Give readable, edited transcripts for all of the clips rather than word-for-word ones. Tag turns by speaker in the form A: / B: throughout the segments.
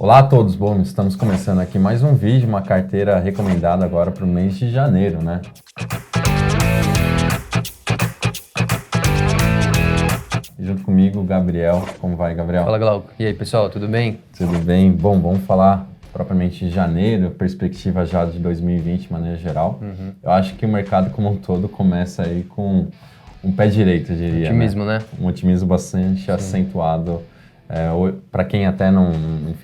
A: Olá a todos, bom, estamos começando aqui mais um vídeo, uma carteira recomendada agora para o mês de janeiro, né? E junto comigo, o Gabriel. Como vai, Gabriel?
B: Fala, Glauco. E aí, pessoal, tudo bem?
A: Tudo bem? Bom, vamos falar propriamente de janeiro, perspectiva já de 2020 de maneira geral. Eu acho que o mercado como um todo começa aí com um pé direito, eu diria.
B: Otimismo, né?
A: Um otimismo bastante acentuado. Para quem até não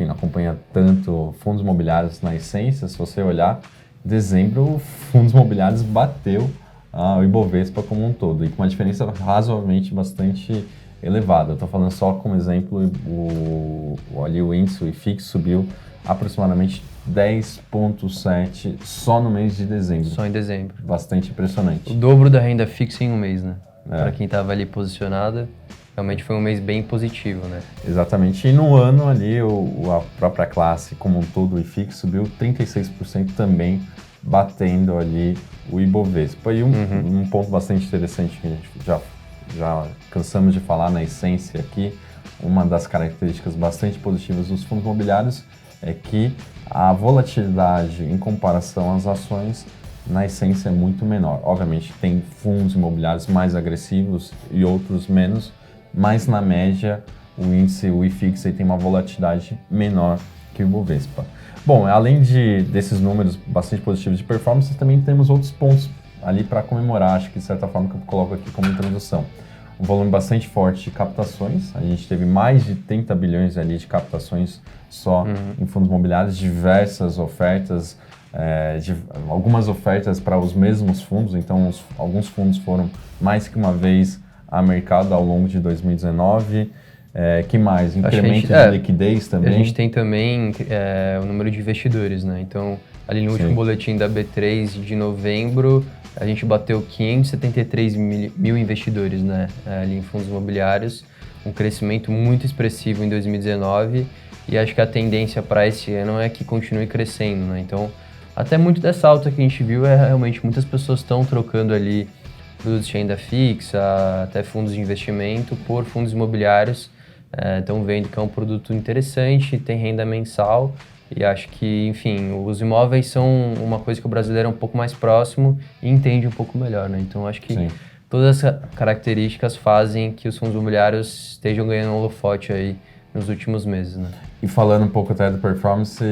A: acompanha tanto fundos imobiliários na essência, se você olhar, em dezembro, fundos imobiliários bateu o Ibovespa como um todo, e com uma diferença razoavelmente bastante elevada. Eu estou falando só como exemplo, o índice, o IFIX, subiu aproximadamente 10,7% só no mês de dezembro.
B: Só em dezembro.
A: Bastante impressionante.
B: O dobro da renda fixa em um mês, né?
A: É.
B: Para quem estava ali posicionado, realmente foi um mês bem positivo, né?
A: Exatamente. E no ano ali, a própria classe como um todo, o IFIX, subiu 36% também, batendo ali o Ibovespa. E um ponto bastante interessante que a gente já cansamos de falar na essência aqui, uma das características bastante positivas dos fundos imobiliários é que a volatilidade em comparação às ações, na essência, é muito menor. Obviamente, tem fundos imobiliários mais agressivos e outros menos, mas na média o índice, o IFIX, tem uma volatilidade menor que o Ibovespa. Bom, além desses números bastante positivos de performance, também temos outros pontos ali para comemorar, acho que de certa forma que eu coloco aqui como introdução. Um volume bastante forte de captações, a gente teve mais de 30 bilhões ali de captações só em fundos imobiliários, diversas ofertas, algumas ofertas para os mesmos fundos, então alguns fundos foram mais que uma vez a mercado ao longo de 2019. Que mais? Incremento de liquidez também.
B: A gente tem também o número de investidores, né? Então, ali no último boletim da B3 de novembro, a gente bateu 573 mil investidores, né? Ali em fundos imobiliários, um crescimento muito expressivo em 2019, e acho que a tendência para esse ano é que continue crescendo, né? Então, até muito dessa alta que a gente viu realmente muitas pessoas estão trocando ali produtos de renda fixa, até fundos de investimento, por fundos imobiliários. Estão vendo que é um produto interessante, tem renda mensal, e acho que, enfim, os imóveis são uma coisa que o brasileiro é um pouco mais próximo e entende um pouco melhor, né? Então, acho que todas essas características fazem que os fundos imobiliários estejam ganhando um holofote aí nos últimos meses, né?
A: E falando um pouco até do performance,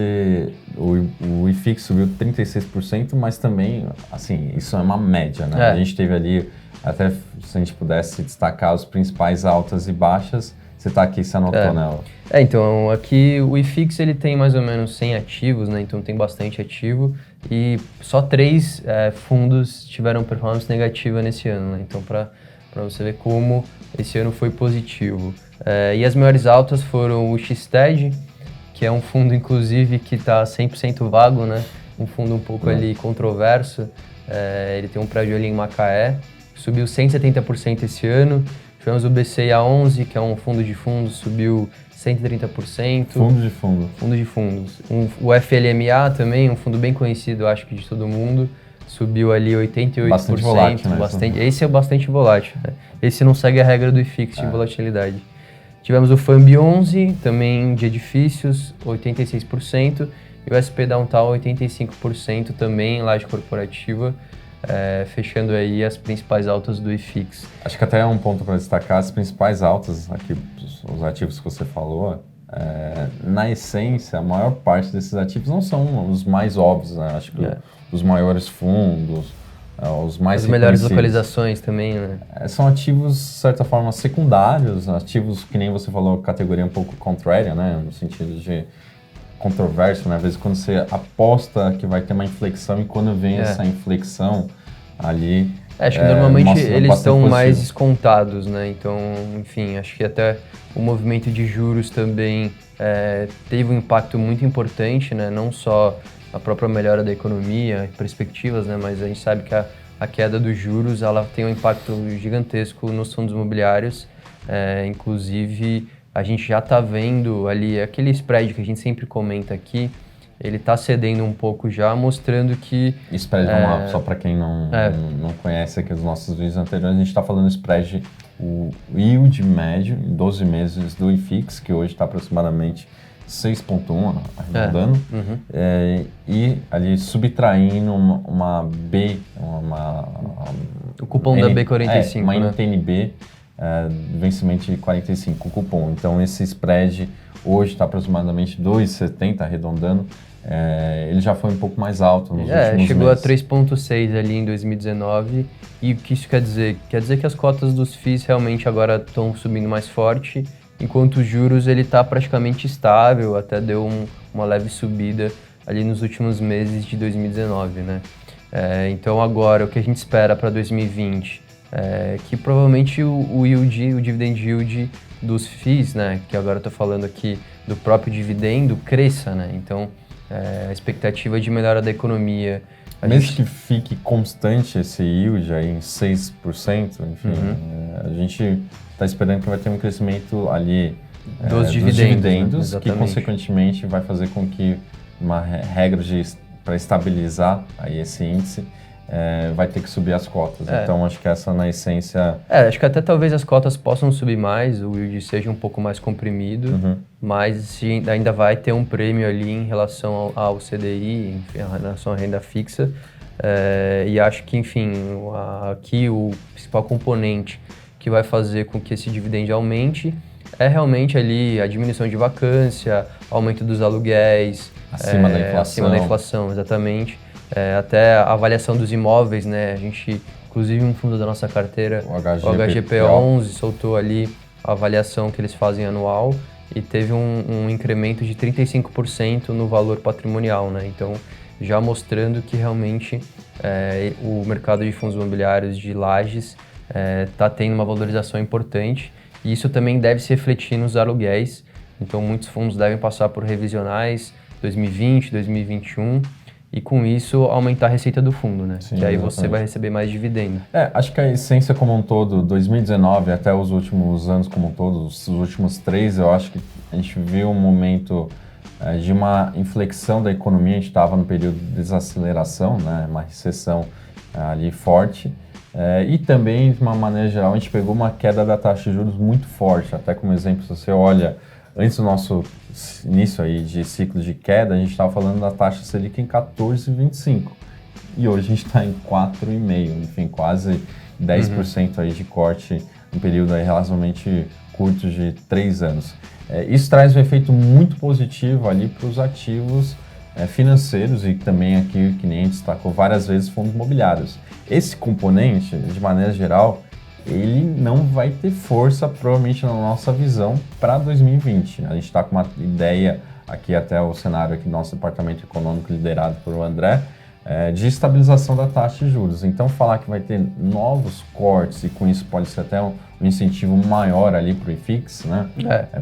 A: o IFIX subiu 36%, mas também, assim, isso é uma média, né? A gente teve ali, até se a gente pudesse destacar os principais altas e baixas, você está aqui, você anotou, né?
B: Então, aqui o IFIX ele tem mais ou menos 100 ativos, né? Então tem bastante ativo, e só 3 fundos tiveram performance negativa nesse ano, né? Então, para você ver como esse ano foi positivo. E as maiores altas foram o XTED, que é um fundo, inclusive, que está 100% vago, né? Um fundo um pouco ali controverso. Ele tem um prédio ali em Macaé, subiu 170% esse ano. Tivemos o BCA11, que é um fundo de fundos, subiu 130%.
A: Fundo de fundo.
B: Fundo de fundos. O FLMA também, um fundo bem conhecido, acho que de todo mundo, subiu ali 88%.
A: Bastante volátil, né?
B: Esse é bastante volátil, né? Esse não segue a regra do IFIX de volatilidade. Tivemos o FAMB11, também de edifícios, 86%. E o SP Downtown, 85% também, laje corporativa. Fechando aí as principais altas do IFIX.
A: Acho que até é um ponto para destacar, as principais altas, aqui, os ativos que você falou, na essência, a maior parte desses ativos não são os mais óbvios, né? Acho que os maiores fundos, os mais
B: as melhores localizações também, né?
A: São ativos, de certa forma, secundários, ativos que nem você falou, categoria um pouco contrária, né? No sentido de controverso, né? Às vezes quando você aposta que vai ter uma inflexão, e quando vem essa inflexão ali...
B: acho que normalmente eles estão mais descontados, né? Então, enfim, acho que até o movimento de juros também teve um impacto muito importante, né? Não só a própria melhora da economia, perspectivas, né? Mas a gente sabe que a queda dos juros, ela tem um impacto gigantesco nos fundos imobiliários. Inclusive, a gente já está vendo ali aquele spread que a gente sempre comenta aqui, ele está cedendo um pouco já, mostrando que...
A: Spread, vamos lá, só para quem não conhece aqui os nossos vídeos anteriores, a gente está falando spread, o yield médio em 12 meses do IFIX, que hoje está aproximadamente 6,1, arredondando, e ali subtraindo uma B,
B: o cupom da B45,
A: uma
B: né?
A: NTNB, vencimento de 45, o cupom. Então esse spread hoje está aproximadamente 2,70, arredondando. Ele já foi um pouco mais alto nos últimos
B: chegou
A: meses.
B: a 3,6 ali em 2019. E o que isso quer dizer? Quer dizer que as cotas dos FIIs realmente agora estão subindo mais forte, enquanto os juros ele está praticamente estável, até deu uma leve subida ali nos últimos meses de 2019, né? Então agora o que a gente espera para 2020 é que provavelmente o dividend yield dos FIIs, né, que agora eu estou falando aqui do próprio dividendo, cresça, né? Então a expectativa de melhora da economia.
A: Mesmo que fique constante esse yield aí em 6%, enfim, a gente está esperando que vai ter um crescimento ali
B: dos dividendos,
A: né? Que consequentemente vai fazer com que uma regra para estabilizar aí esse índice vai ter que subir as cotas. Então acho que essa na essência...
B: acho que até talvez as cotas possam subir mais, o yield seja um pouco mais comprimido, mas ainda vai ter um prêmio ali em relação ao CDI, enfim, em relação à renda fixa. E acho que, enfim, aqui o principal componente que vai fazer com que esse dividendo aumente é realmente ali a diminuição de vacância, aumento dos aluguéis.
A: Acima da inflação.
B: Acima da inflação, exatamente. Até a avaliação dos imóveis, né? A gente, inclusive um fundo da nossa carteira, o HGP11, soltou ali a avaliação que eles fazem anual e teve um incremento de 35% no valor patrimonial, né? Então, já mostrando que realmente o mercado de fundos imobiliários de Lajes está tendo uma valorização importante e isso também deve se refletir nos aluguéis. Então, muitos fundos devem passar por revisionais 2020, 2021 e com isso aumentar a receita do fundo, né?
A: Sim,
B: que aí
A: exatamente.
B: você vai receber mais dividendo.
A: Acho que a essência como um todo, 2019 até os últimos anos como um todo, os últimos 3, eu acho que a gente viu um momento de uma inflexão da economia. A gente estava no período de desaceleração, né? Uma recessão ali forte. E também, de uma maneira geral, a gente pegou uma queda da taxa de juros muito forte. Até como exemplo, se você olha, antes do nosso início aí de ciclo de queda, a gente estava falando da taxa Selic em 14,25. E hoje a gente está em 4,5, enfim, quase 10% aí de corte em período aí relativamente curto de 3 anos. Isso traz um efeito muito positivo ali para os ativos financeiros e também aqui, que nem a gente destacou várias vezes, fundos imobiliários. Esse componente, de maneira geral, ele não vai ter força, provavelmente, na nossa visão para 2020. A gente está com uma ideia aqui, até o cenário aqui do nosso departamento econômico, liderado por o André, de estabilização da taxa de juros. Então, falar que vai ter novos cortes e com isso pode ser até um incentivo maior ali para o IFIX, né?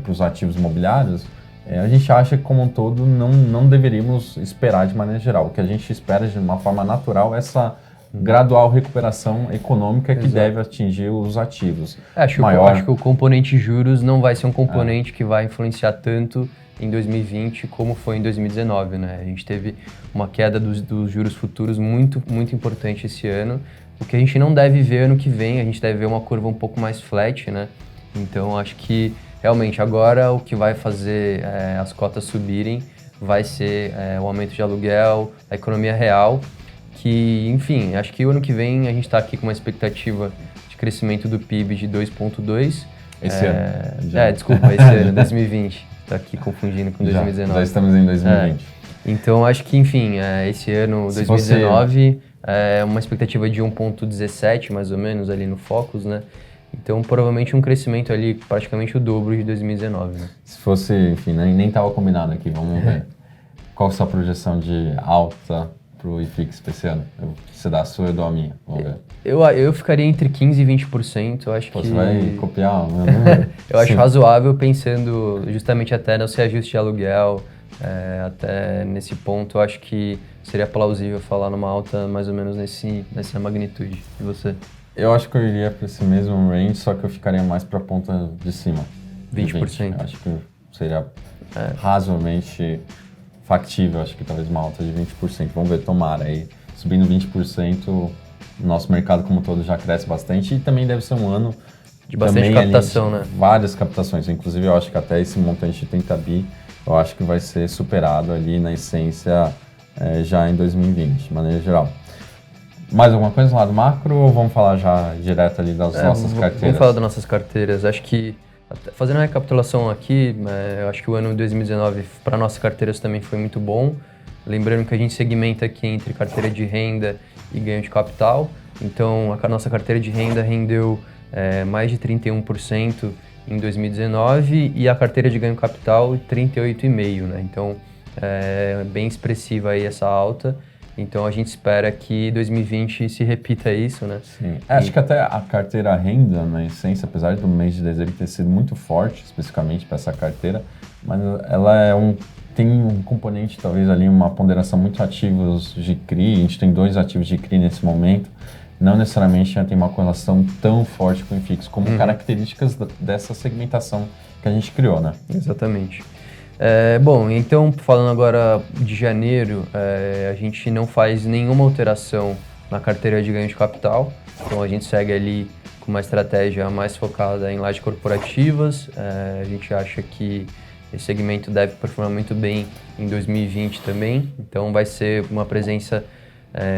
A: Para os ativos imobiliários, a gente acha que, como um todo, não deveríamos esperar de maneira geral. O que a gente espera de uma forma natural é essa gradual recuperação econômica que deve atingir os ativos.
B: Acho que o componente juros não vai ser um componente que vai influenciar tanto em 2020 como foi em 2019, né? A gente teve uma queda dos juros futuros muito, muito importante esse ano. O que a gente não deve ver ano que vem, a gente deve ver uma curva um pouco mais flat, né? Então, acho que realmente agora o que vai fazer as cotas subirem vai ser o aumento de aluguel, a economia real, que, enfim, acho que o ano que vem a gente está aqui com uma expectativa de crescimento do PIB de 2,2%.
A: Esse ano.
B: Desculpa, esse ano, 2020. Está aqui confundindo com 2019.
A: Já estamos em 2020.
B: Então, acho que, enfim, esse ano, 2019, uma expectativa de 1,17 mais ou menos ali no Focus, né? Então, provavelmente um crescimento ali praticamente o dobro de 2019, né?
A: Se fosse, enfim, nem estava combinado aqui, vamos ver. Qual a sua projeção de alta para o IFIX esse ano? Você dá a sua, eu dou a minha. Vamos ver.
B: Eu ficaria entre 15% e 20%. Eu acho que...
A: Você vai copiar o meu número?
B: Eu acho razoável, pensando justamente até no ajuste de aluguel. Até nesse ponto, eu acho que seria plausível falar numa alta mais ou menos nessa magnitude. E você?
A: Eu acho que eu iria para esse mesmo range, só que eu ficaria mais para a ponta de cima.
B: 20%.
A: Acho que seria razoavelmente factível, acho que talvez uma alta de 20%. Vamos ver, tomara. Aí, subindo 20%, o nosso mercado como um todo já cresce bastante e também deve ser um ano
B: de bastante captação, né?
A: Várias captações. Inclusive, eu acho que até esse montante de 30 bi eu acho que vai ser superado ali na essência já em 2020, de maneira geral. Mais alguma coisa no lado macro ou vamos falar já direto ali das nossas carteiras?
B: Vamos falar das nossas carteiras. Acho que, fazendo a recapitulação aqui, eu acho que o ano de 2019 para nossas carteiras também foi muito bom. Lembrando que a gente segmenta aqui entre carteira de renda e ganho de capital. Então, a nossa carteira de renda rendeu mais de 31% em 2019 e a carteira de ganho capital 38,5%, né? Então, é bem expressiva aí essa alta. Então, a gente espera que 2020 se repita isso, né?
A: Sim. Acho que até a carteira renda, na essência, apesar do mês de dezembro ter sido muito forte, especificamente para essa carteira, mas ela tem um componente, talvez ali, uma ponderação muito ativos de CRI. A gente tem 2 ativos de CRI nesse momento. Não necessariamente tem uma correlação tão forte com o IFIX, como características dessa segmentação que a gente criou, né?
B: Exatamente. Bom, então, falando agora de janeiro, a gente não faz nenhuma alteração na carteira de ganho de capital. Então, a gente segue ali com uma estratégia mais focada em lajes corporativas. A gente acha que esse segmento deve performar muito bem em 2020 também. Então, vai ser uma presença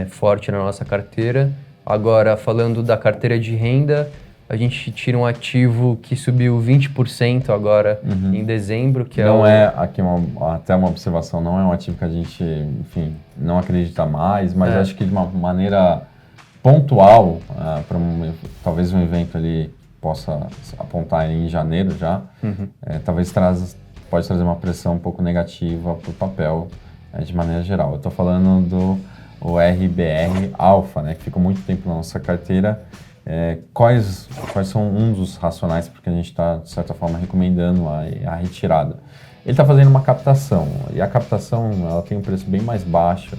B: forte na nossa carteira. Agora, falando da carteira de renda, a gente tira um ativo que subiu 20% agora em dezembro, que
A: não aqui até uma observação, não é um ativo que a gente, enfim, não acredita mais, mas acho que de uma maneira pontual, para talvez um evento ali possa apontar em janeiro já, talvez pode trazer uma pressão um pouco negativa para o papel de maneira geral. Eu estou falando do RBR Alpha, né, que ficou muito tempo na nossa carteira. Quais são um dos racionais porque a gente está, de certa forma, recomendando a retirada? Ele está fazendo uma captação, e a captação ela tem um preço bem mais baixo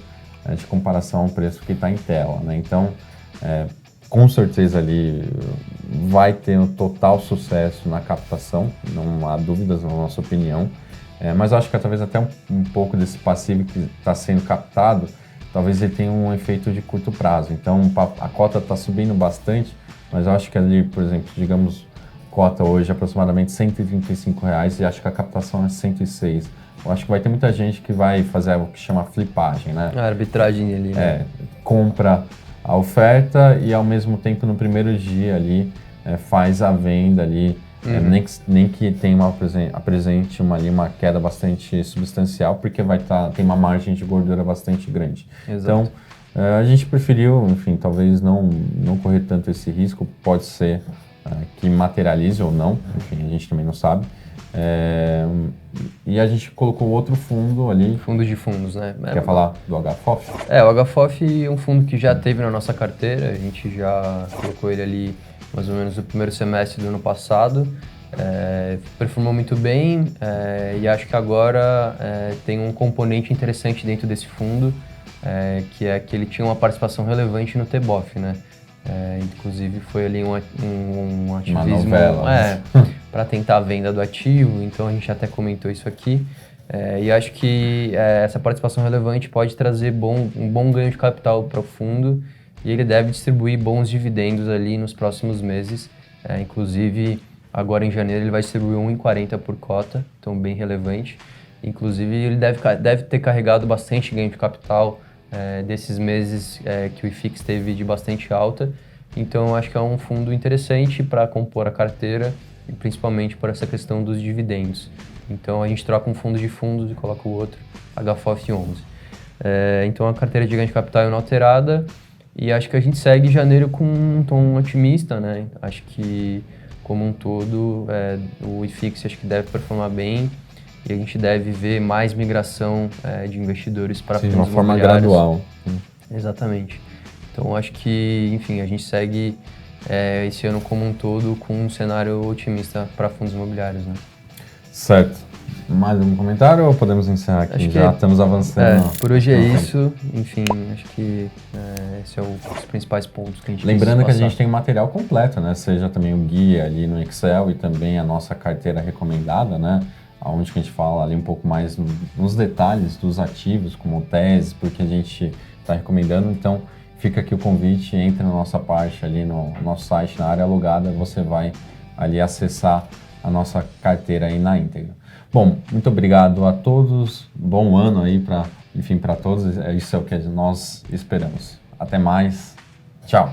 A: de comparação ao preço que está em tela, né? Então, com certeza ali vai ter um total sucesso na captação, não há dúvidas na nossa opinião, mas eu acho que talvez até um pouco desse passivo que está sendo captado, talvez ele tenha um efeito de curto prazo. Então, a cota está subindo bastante, mas eu acho que ali, por exemplo, digamos, cota hoje aproximadamente R$135 e acho que a captação é 106. Eu acho que vai ter muita gente que vai fazer o que chama flipagem, né?
B: A arbitragem ali, né?
A: Compra a oferta e ao mesmo tempo no primeiro dia ali faz a venda ali, nem que tenha apresente uma queda bastante substancial, porque tem uma margem de gordura bastante grande.
B: Exato.
A: Então, a gente preferiu, enfim, talvez não correr tanto esse risco, pode ser que materialize ou não, enfim, a gente também não sabe. E a gente colocou outro fundo ali.
B: Fundo de fundos, né?
A: Quer falar do HFOF?
B: O HFOF é um fundo que já teve na nossa carteira, a gente já colocou ele ali mais ou menos no primeiro semestre do ano passado. Performou muito bem e acho que agora tem um componente interessante dentro desse fundo, que é que ele tinha uma participação relevante no TBOF, né? Inclusive foi ali um ativismo para tentar a venda do ativo, então a gente até comentou isso aqui. E acho que essa participação relevante pode trazer um bom ganho de capital para o fundo e ele deve distribuir bons dividendos ali nos próximos meses. Inclusive, agora em janeiro ele vai distribuir R$1,40 por cota, então bem relevante. Inclusive, ele deve ter carregado bastante ganho de capital desses meses que o IFIX teve de bastante alta. Então, acho que é um fundo interessante para compor a carteira, e principalmente por essa questão dos dividendos. Então, a gente troca um fundo de fundos e coloca o outro, HFOF 11. Então, a carteira de ganho de capital é inalterada e acho que a gente segue janeiro com um tom otimista, né? Acho que, como um todo, o IFIX acho que deve performar bem e a gente deve ver mais migração de investidores para fundos
A: imobiliários. De uma forma gradual.
B: Exatamente. Então, acho que, enfim, a gente segue esse ano como um todo com um cenário otimista para fundos imobiliários, né?
A: Certo. Mais um comentário ou podemos encerrar aqui?
B: Acho
A: já estamos avançando.
B: Por hoje é isso. Enfim, acho que esses são os principais pontos que a gente
A: Lembrando que a gente tem um material completo, né? Seja também o guia ali no Excel e também a nossa carteira recomendada, né? Onde que a gente fala ali um pouco mais nos detalhes dos ativos, como teses, porque a gente está recomendando. Então, fica aqui o convite, entre na nossa parte ali no nosso site, na área logada, você vai ali acessar a nossa carteira aí na íntegra. Bom, muito obrigado a todos. Bom ano aí para todos. Isso é o que nós esperamos. Até mais. Tchau.